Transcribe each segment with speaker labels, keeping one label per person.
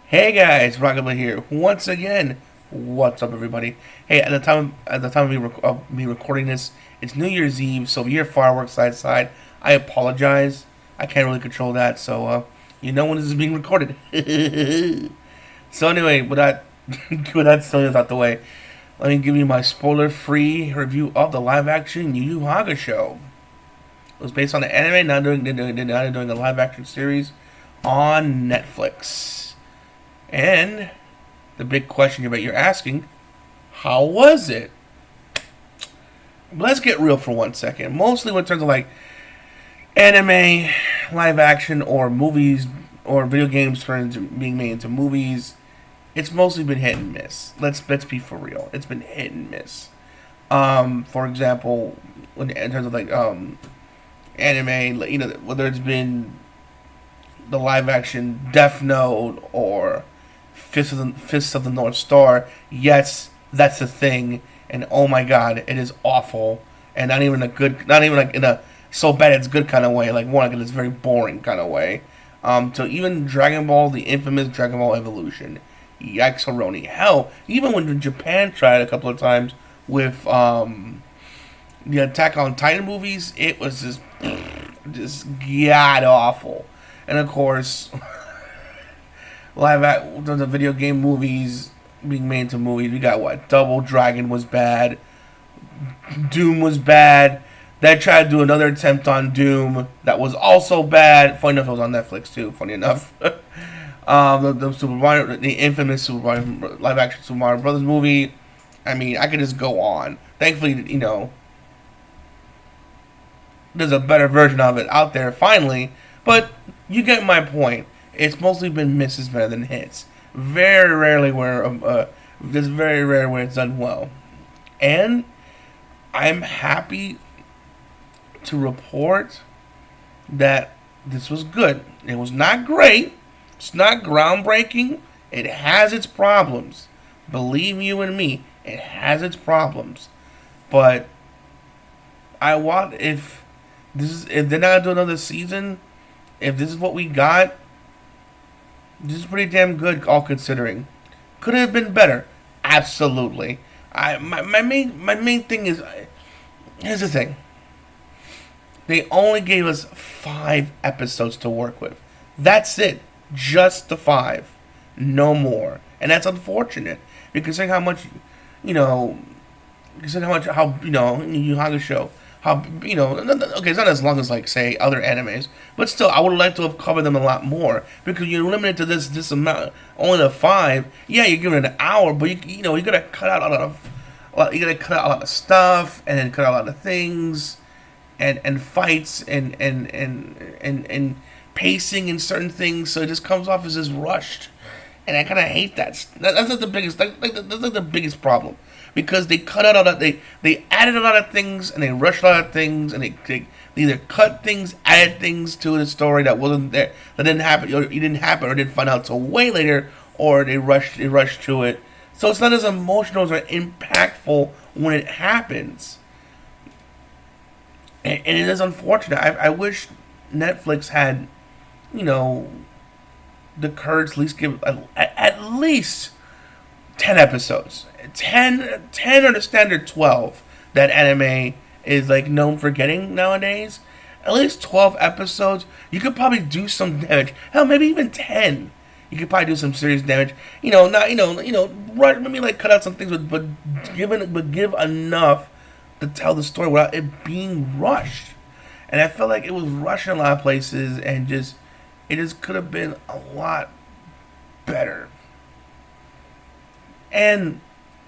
Speaker 1: Hey guys, Rockingtheblade here once again. What's up, everybody? Hey, at the time of me recording this, it's New Year's Eve, so if you hear fireworks outside, I apologize. I can't really control that, so you know when this is being recorded. So anyway, with that silly out the way, let me give you my spoiler-free review of the live-action Yu Yu Hakusho. It was based on the anime, now doing a live-action series on Netflix. And the big question you're asking, how was it? Let's get real for 1 second. Mostly in terms of like anime, live action, or movies, or video games being made into movies, it's mostly been hit and miss. Let's be for real. It's been hit and miss. For example, in terms of like anime, whether it's been the live action Death Note or Fist of the North Star. Yes, that's a thing, and oh my god, it is awful, and not even like in a so bad it's good kind of way, like more like in this very boring kind of way. So even Dragon Ball, the infamous Dragon Ball Evolution, yikes Haroni. Hell, even when Japan tried a couple of times with the Attack on Titan movies, it was just god awful, and of course. The video game movies being made into movies. We got what? Double Dragon was bad. Doom was bad. They tried to do another attempt on Doom that was also bad. Funny enough, it was on Netflix too. Funny enough, the Super Mario, the infamous Super Mario live action Super Mario Brothers movie. I mean, I could just go on. Thankfully, there's a better version of it out there finally. But you get my point. It's mostly been misses better than hits. Very rarely there's very rare where it's done well. And I'm happy to report that this was good. It was not great. It's not groundbreaking. It has its problems. Believe you and me, it has its problems. But if they're not gonna do another season, if this is what we got, this is pretty damn good, all considering. Could it have been better? Absolutely. My main thing is, here's the thing. They only gave us 5 episodes to work with. That's it. Just the 5. No more. And that's unfortunate. Because considering how much, you know, Yu Hakusho, okay, it's not as long as like say other animes, but still, I would like to have covered them a lot more because you're limited to this amount, only the 5. Yeah, you're given an hour, but you gotta cut out you gotta cut out a lot of stuff and then cut out a lot of things, and fights and pacing and certain things, so it just comes off as just rushed, and I kind of hate that. That's like the biggest, that's like the biggest problem. Because they cut out they added a lot of things and they rushed a lot of things and they either cut things, added things to the story that wasn't there, that didn't happen, or it didn't happen, or didn't find out till way later, or they rushed to it. So it's not as emotional or impactful when it happens, and it is unfortunate. I wish Netflix had, the courage to at least give at least 10 episodes. 10 or the standard 12 that anime is like known for getting nowadays. At least 12 episodes, you could probably do some damage. Hell, maybe even 10. You could probably do some serious damage. Maybe like cut out some things, but give enough to tell the story without it being rushed. And I felt like it was rushed in a lot of places, and it just could have been a lot better. And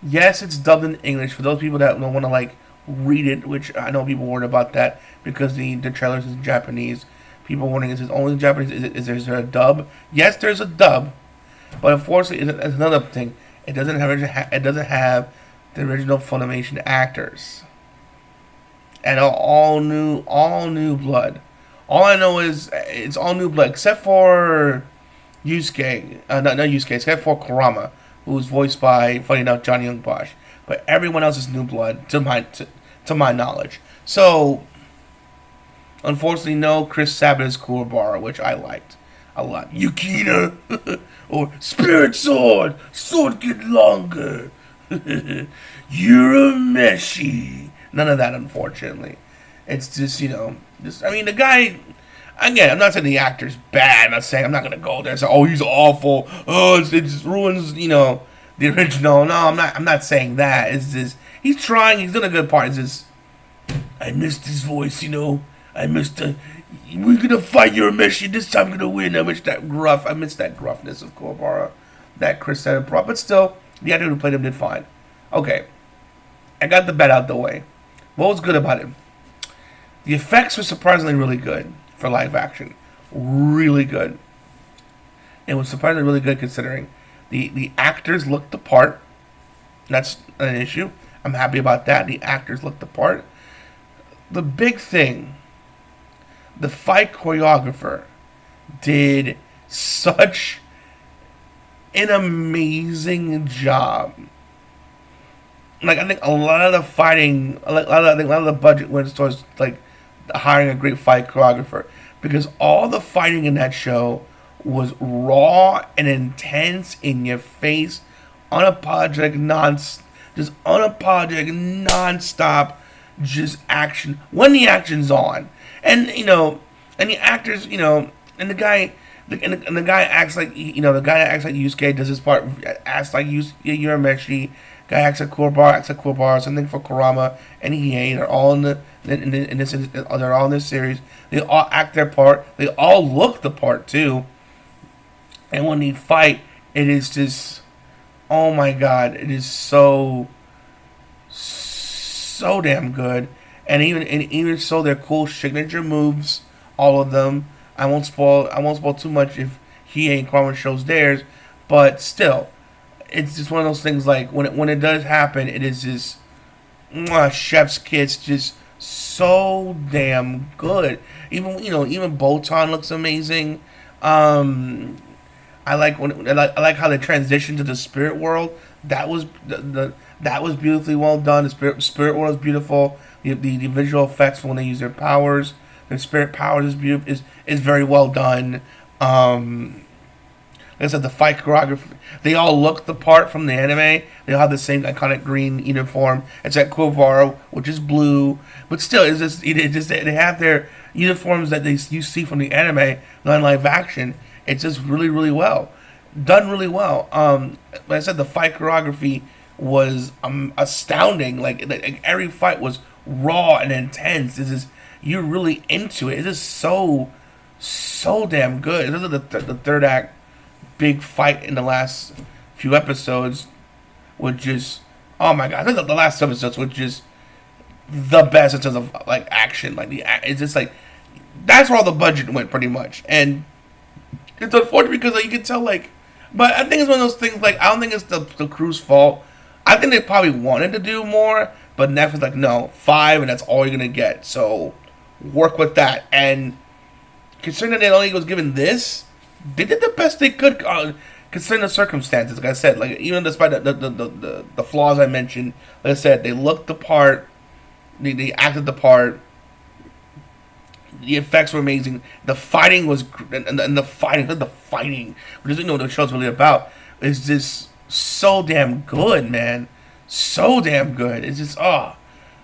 Speaker 1: yes, it's dubbed in English for those people that don't want to like read it, which I know people worried about that because the trailers is in Japanese. People wondering, is it only in Japanese? Is there a dub? Yes, there's a dub, but unfortunately, it's another thing. It doesn't have the original Funimation actors, and all new blood. All I know is it's all new blood except for Yusuke, not Yusuke, except for Kurama, who's voiced by, funny enough, Johnny Young Bosch. But everyone else is new blood, to my knowledge. So, unfortunately, no Chris Sabat's Kuwabara, which I liked. a lot. Yukina or Spirit Sword, sword get longer. Urameshi. None of that, unfortunately. It's just just I mean the guy. Again, I'm not saying the actor's bad. I'm not saying I'm not gonna go there and say, oh, he's awful. Oh, it just ruins the original. No, I'm not saying that. It's just he's trying. He's doing a good part. It's just I missed his voice. I missed the. We're gonna fight your mission. This time we're gonna win. I missed that gruff. I missed that gruffness of Kuwabara that Chris said brought. But still, the actor who played him did fine. Okay, I got the bet out the way. What was good about him? The effects were surprisingly really good for live action. Really good. It was surprisingly really good considering the actors looked the part. That's an issue. I'm happy about that. The actors looked the part. The big thing, the fight choreographer did such an amazing job. Like I think a lot of the fighting, a lot of the budget went towards like hiring a great fight choreographer because all the fighting in that show was raw and intense, in your face, unapologetic, non-stop, just action when the action's on, and the actors, and the guy. And the guy acts like the guy that acts like Yusuke does his part, acts like Urameshi. Guy acts like Kuwabara, something for Kurama and Hiei. They're all they're all in this series. They all act their part. They all look the part too. And when they fight, it is just, oh my god, it is so damn good. And even so, they're cool signature moves, all of them. I won't spoil too much if Hiei and Kurama shows theirs, but still. It's just one of those things like when it does happen, it is just chef's kiss, just so damn good. Even Botan looks amazing. I like how they transitioned to the spirit world. That was that was beautifully well done. The spirit world is beautiful. The visual effects when they use their powers, their spirit powers is very well done. Like I said, the fight choreography, they all look the part from the anime. They all have the same iconic green uniform. It's at Kuwabara, which is blue. But still, they have their uniforms that you see from the anime, non live action. It's just really, really well. Done really well. Like I said, the fight choreography was astounding. Like every fight was raw and intense. You're really into it. It is so damn good. This is the third act big fight in the last few episodes, which is, oh my god, I think the last episodes were just the best in terms of like action. Like it's just like that's where all the budget went pretty much, and it's unfortunate because like, you can tell like, but I think it's one of those things like I don't think it's the crew's fault. I think they probably wanted to do more, but Netflix like no 5 and that's all you're gonna get. So work with that, and considering that they only was given this. They did the best they could, considering the circumstances. Like I said, like even despite the flaws I mentioned, like I said, they looked the part, they acted the part. The effects were amazing. The fighting was, and the fighting, which is what the show's really about, is just so damn good, man. So damn good. It's just I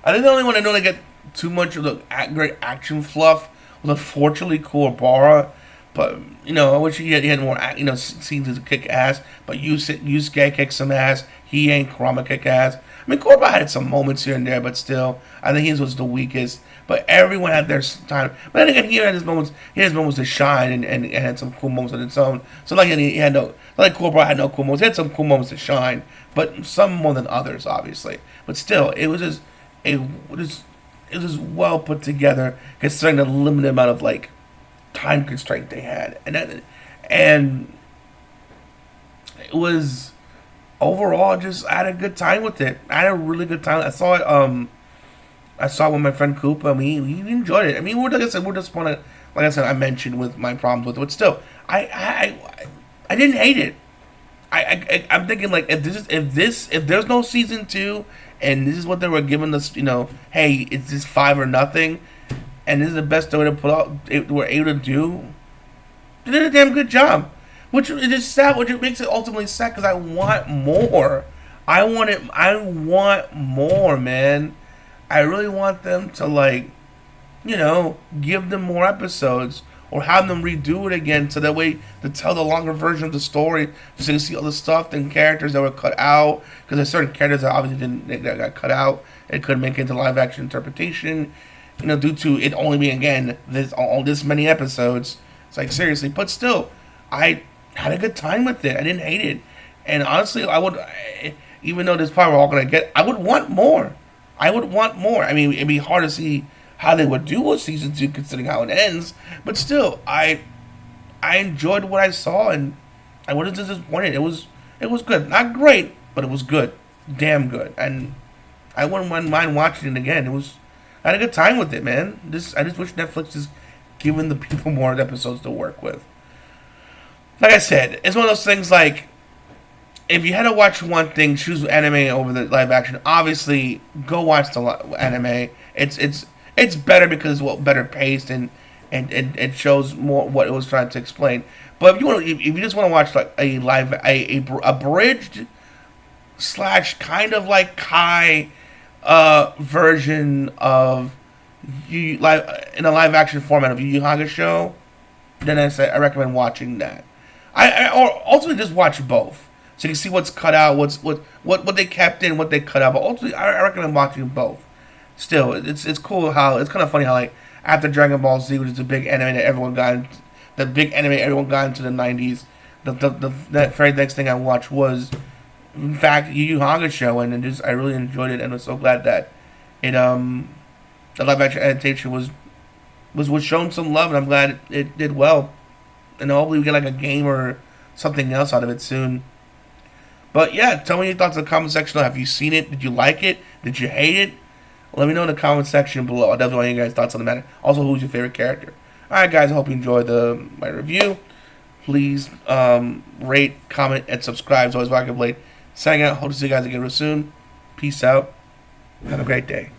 Speaker 1: think the only one I know they get too much of the great action fluff was unfortunately Kuwabara. But, I wish he had more, scenes to kick ass. But Yusuke kicked some ass. He ain't Kurama kick ass. I mean, Korba had some moments here and there, but still, I think his was the weakest. But everyone had their time. But then again, he had his moments to shine and had some cool moments of its own. So like he had Korba had no cool moments. He had some cool moments to shine, but some more than others, obviously. But still, it was well put together, considering the limited amount of like time constraint they had, and it was overall just I had a good time with it. I had a really good time. I saw it. I saw it with my friend Koopa. I mean, he enjoyed it. I mean, we're just like I said, I mentioned with my problems with it, but still, I didn't hate it. I'm thinking like if there's no season 2 and this is what they were giving us, hey, it's just 5 or nothing. And this is the best way to put out. We're able to do. They did a damn good job. Which is sad, which makes it ultimately sad because I want more. I want it. I want more, man. I really want them to give them more episodes or have them redo it again so that way to tell the longer version of the story so you can see all the stuff and characters that were cut out because there's certain characters that obviously didn't that got cut out and couldn't make it into live action interpretation, due to it only being again this many episodes. It's like seriously, but still, I had a good time with it. I didn't hate it, and honestly, I would, even though this part we're all gonna get, I would want more. I would want more. I mean, it'd be hard to see how they would do with season 2 considering how it ends, but still, I enjoyed what I saw and I wasn't disappointed. It was good, not great, but it was good, damn good, and I wouldn't mind watching it again. I had a good time with it, man. I just wish Netflix is giving the people more episodes to work with. Like I said, it's one of those things like, if you had to watch one thing, choose anime over the live action. Obviously, go watch the anime. It's better because it's better paced and it shows more what it was trying to explain. But if you just want to watch like a abridged / kind of like Kai version of in a live action format of Yu Yu Hakusho, then I recommend watching that. Or ultimately just watch both. So you can see what's cut out, what they kept in, what they cut out. But ultimately, I recommend watching both. Still, it's cool how it's kind of funny how like after Dragon Ball Z, which is the big anime that everyone got into the '90s, the very next thing I watched was in fact Yu Yu Hakusho, and I really enjoyed it, and I'm so glad that it the live action adaptation was shown some love, and I'm glad it did well, and hopefully we get like a game or something else out of it soon. But yeah, tell me your thoughts in the comment section. Have you seen it? Did you like it? Did you hate it? Let me know in the comment section below. I definitely want your guys' thoughts on the matter. Also, who's your favorite character? Alright guys, I hope you enjoyed my review. Please rate, comment, and subscribe. As always, Rockingtheblade signing out. Hope to see you guys again real soon. Peace out. Have a great day.